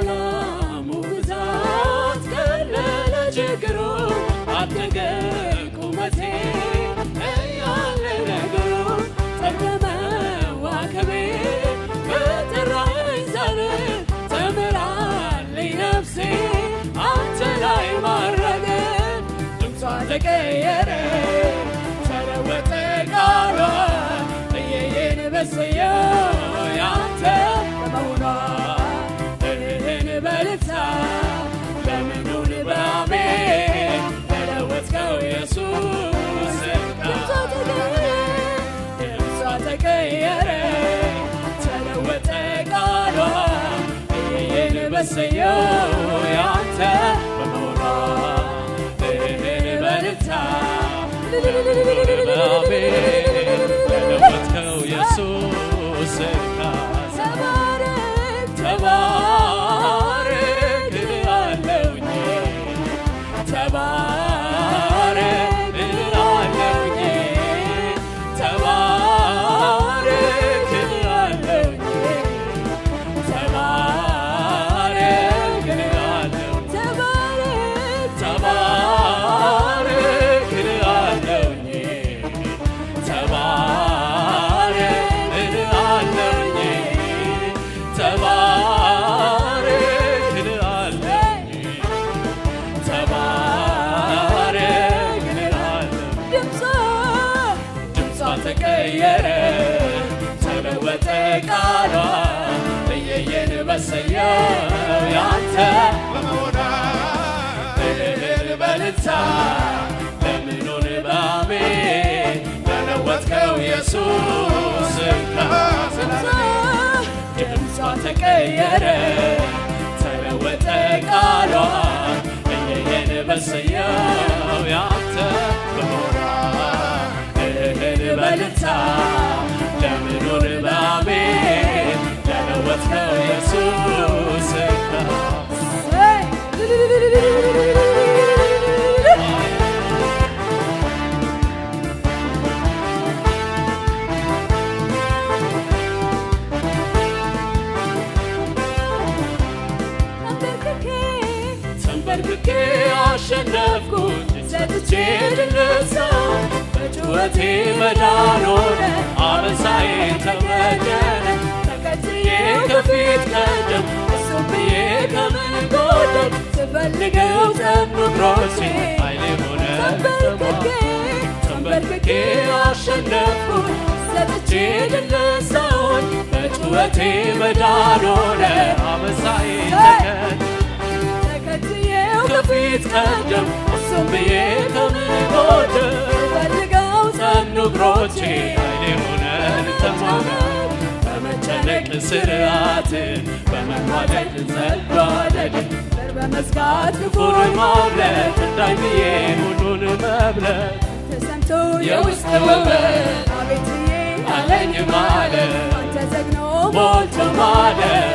የሰላሙ ብዛት ቀለለ ችግሩ አደገ ቁመቴ እያለ ነገሩ ጠቀመ ዋከቤ በጠራኸኝ ዛሬ ተምራለች ነፍሴ አንተ ላይ ማረገ ድምጿ ተቀየረ ተለወጠ ቃሏ እየየን በሰየው ያንተ በመሆኗ እህን በልታ ለምኑን በአሜን ተለወጥከው ኢየሱስ ድምጿ ተቀየረ ተለወጠ ቃሏ እየየን በሰየው ያንተ በመሆኗ እህን በልታ ተለወጥከው ኢየሱስ ተባረክ እላለሁኝ ተባረክ እላለሁኝ ተባረክ እላለሁኝ ተባረክ እላለሁኝ ተባረክ እላለሁኝ ተባረክ እላለሁኝ ተባረክ እላለሁኝ ተባረክ እላለሁኝ ድምጿ ተቀየረ ተለወጠ ቃሏ እየየን በሰየው ያንተ በመሆኗ እልል በልልታ ለምኑን በአሜን ለለወጥከው ኢየሱስ ድምጿ ተቀየረ ተለወጠ ቃሏ እየየን በሰየው ያንተ በመሆኗ እልል በልልታ ለምኑን በአሜን ለለወጥከው ኢየሱስ ተንበርክኬ አሸነፍኩት ሰጥቼ ድል ነሳሁ በጩኸቴ መዳን ሆነ አበሳዬ ተወገደ ተከትዬ ከፊት ቀደም እሱም ብዬ ከምን ጎደል ስፈልገው ጸኑ እግሮቼ ኃይሌ ሆነ ተንበርክኬ አሸነፍኩት ሰጥቼ ድል ነሳሁኝ በጩኸቴ መዳን ሆነ አበሳዬ ተከትዬው ከፊት ቀደም እሱም ብዬ ከምን ጎደል ስፈልገው ጸኑ እግሮቼ ኃይሌ ሆነን ተሞገድ በመጨነቅ ስርዓትን በመዋደድ ዘልባደድ በር በመዝጋት ክፉን ማምለጥ እንዳይ ብዬ ሁሉን መብለጥ ተሰምቶ የውስጥ ውበት አቤትዬ አለኝ ማለት አንተ ዘግኖ ሞልቶ ማለት